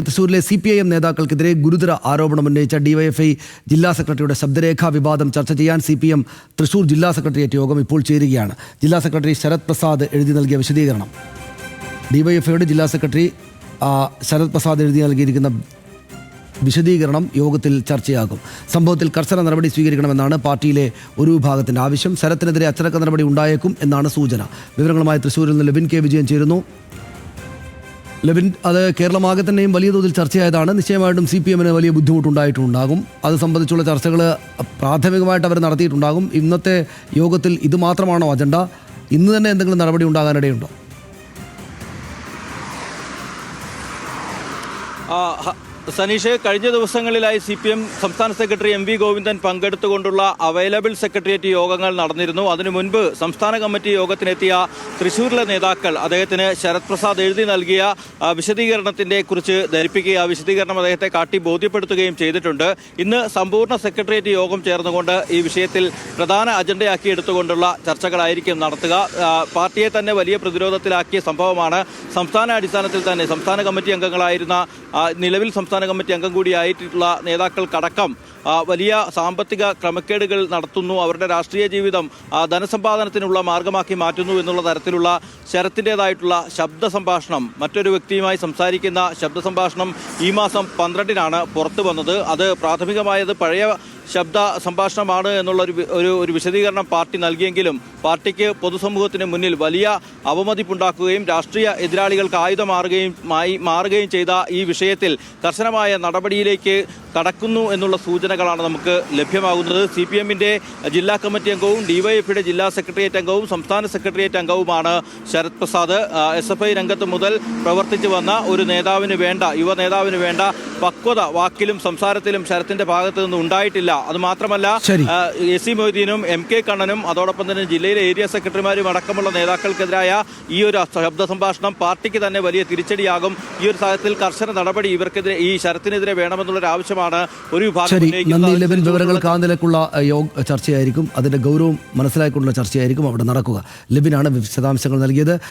തൃശ്ശൂരിലെ CPIM നേതാക്കൾക്കെതിരെ ഗുരുതര ആരോപണം ഉന്നയിച്ച DYFI ജില്ലാ സെക്രട്ടറിയുടെ ശബ്ദരേഖാ വിവാദം ചർച്ച ചെയ്യാൻ CPM തൃശ്ശൂർ ജില്ലാ സെക്രട്ടേറിയറ്റ് യോഗം ഇപ്പോൾ ചേരുകയാണ്. ജില്ലാ സെക്രട്ടറി ശരത് പ്രസാദ് എഴുതി നൽകിയ വിശദീകരണം. DYFIയുടെ ജില്ലാ സെക്രട്ടറി ശരത് പ്രസാദ് എഴുതി നൽകിയിരിക്കുന്ന വിശദീകരണം യോഗത്തിൽ ചർച്ചയാകും. സംഭവത്തിൽ കർശന നടപടി സ്വീകരിക്കണമെന്നാണ് പാർട്ടിയിലെ ഒരു വിഭാഗത്തിന്റെ ആവശ്യം. ശരത്തിനെതിരെ അച്ചടക്ക നടപടി ഉണ്ടായേക്കും എന്നാണ് സൂചന. വിവരങ്ങളുമായി തൃശ്ശൂരിൽ നിന്ന് ലെവിൻ K. വിജയൻ ചേരുന്നു. ലെവിൻ, അത് കേരളമാകെ തന്നെയും വലിയ തോതിൽ ചർച്ചയായതാണ്. നിശ്ചയമായിട്ടും CPMന് വലിയ ബുദ്ധിമുട്ടുണ്ടായിട്ടുണ്ടാകും. അത് സംബന്ധിച്ചുള്ള ചർച്ചകൾ പ്രാഥമികമായിട്ട് അവർ നടത്തിയിട്ടുണ്ടാകും. ഇന്നത്തെ യോഗത്തിൽ ഇത് മാത്രമാണോ അജണ്ട? ഇന്ന് തന്നെ എന്തെങ്കിലും നടപടി ഉണ്ടാകാനിടയുണ്ടോ? സനീഷ്, കഴിഞ്ഞ ദിവസങ്ങളിലായി CPM സംസ്ഥാന സെക്രട്ടറി MV ഗോവിന്ദൻ പങ്കെടുത്തുകൊണ്ടുള്ള അവൈലബിൾ സെക്രട്ടേറിയറ്റ് യോഗങ്ങൾ നടന്നിരുന്നു. അതിനു മുൻപ് സംസ്ഥാന കമ്മിറ്റി യോഗത്തിനെത്തിയ തൃശ്ശൂരിലെ നേതാക്കൾ അദ്ദേഹത്തിന് ശരത് പ്രസാദ് എഴുതി നൽകിയ വിശദീകരണത്തിൻ്റെ കുറിച്ച് ധരിപ്പിക്കുകയും ആ വിശദീകരണം അദ്ദേഹത്തെ കാട്ടി ബോധ്യപ്പെടുത്തുകയും ചെയ്തിട്ടുണ്ട്. ഇന്ന് സമ്പൂർണ്ണ സെക്രട്ടേറിയറ്റ് യോഗം ചേർന്നുകൊണ്ട് ഈ വിഷയത്തിൽ പ്രധാന അജണ്ടയാക്കി എടുത്തുകൊണ്ടുള്ള ചർച്ചകളായിരിക്കും നടത്തുക. പാർട്ടിയെ തന്നെ വലിയ പ്രതിരോധത്തിലാക്കിയ സംഭവമാണ്. സംസ്ഥാന അടിസ്ഥാനത്തിൽ തന്നെ സംസ്ഥാന കമ്മിറ്റി അംഗങ്ങളായിരുന്ന നിലവിൽ സംസ്ഥാന കമ്മിറ്റി അംഗം കൂടിയായിട്ടുള്ള നേതാക്കൾക്കടക്കം വലിയ സാമ്പത്തിക ക്രമക്കേടുകൾ നടത്തുന്നു, അവരുടെ രാഷ്ട്രീയ ജീവിതം ധനസമ്പാദനത്തിനുള്ള മാർഗമാക്കി മാറ്റുന്നു എന്നുള്ള തരത്തിലുള്ള ശരത്തിൻ്റെതായിട്ടുള്ള ശബ്ദ സംഭാഷണം, മറ്റൊരു വ്യക്തിയുമായി സംസാരിക്കുന്ന ശബ്ദ സംഭാഷണം ഈ മാസം 12-നാണ് പുറത്തു വന്നത്. അത് പ്രാഥമികമായത് പഴയ ശബ്ദ സംഭാഷണമാണ് എന്നുള്ള ഒരു വിശദീകരണം പാർട്ടി നൽകിയെങ്കിലും പാർട്ടിക്ക് പൊതുസമൂഹത്തിന് മുന്നിൽ വലിയ അവമതിപ്പുണ്ടാക്കുകയും രാഷ്ട്രീയ എതിരാളികൾക്ക് മാറുകയും ചെയ്ത ഈ വിഷയത്തിൽ കർശനമായ നടപടിയിലേക്ക് കടക്കുന്നു എന്നുള്ള സൂചനകളാണ് നമുക്ക് ലഭ്യമാകുന്നത്. CPMന്റെ ജില്ലാ കമ്മിറ്റി അംഗവും DYFIയുടെ ജില്ലാ സെക്രട്ടേറിയറ്റ് അംഗവും സംസ്ഥാന സെക്രട്ടേറിയറ്റ് അംഗവുമാണ് ശരത് പ്രസാദ്. SFI രംഗത്ത് മുതൽ പ്രവർത്തിച്ചു വന്ന ഒരു യുവ നേതാവിന് വേണ്ട പക്വത വാക്കിലും സംസാരത്തിലും ശരത്തിന്റെ ഭാഗത്ത് നിന്ന് ഉണ്ടായിട്ടില്ല. അതുമാത്രമല്ല, AC മൊയ്തീനും MK കണ്ണനും അതോടൊപ്പം തന്നെ ജില്ലയിലെ ഏരിയ സെക്രട്ടറിമാരും അടക്കമുള്ള നേതാക്കൾക്കെതിരായ ഈ ഒരു ശബ്ദ സംഭാഷണം പാർട്ടിക്ക് തന്നെ വലിയ തിരിച്ചടിയാകും. ഈ ഒരു സാഹചര്യത്തിൽ കർശന നടപടി ഇവർക്കെതിരെ, ഈ ശരത്തിനെതിരെ വേണമെന്നുള്ളൊരു ആവശ്യമാണ് ഒരു വിഭാഗം ഉന്നയിക്കുന്നത്. വിവരങ്ങൾക്ക് ആ നിലക്കുള്ള ചർച്ചയായിരിക്കും, അതിന്റെ ഗൗരവം മനസ്സിലാക്കിക്കൊണ്ടുള്ള ചർച്ചയായിരിക്കും അവിടെ നടക്കുക. ലെബിനാണ് വിശദാംശങ്ങൾ നൽകിയത്.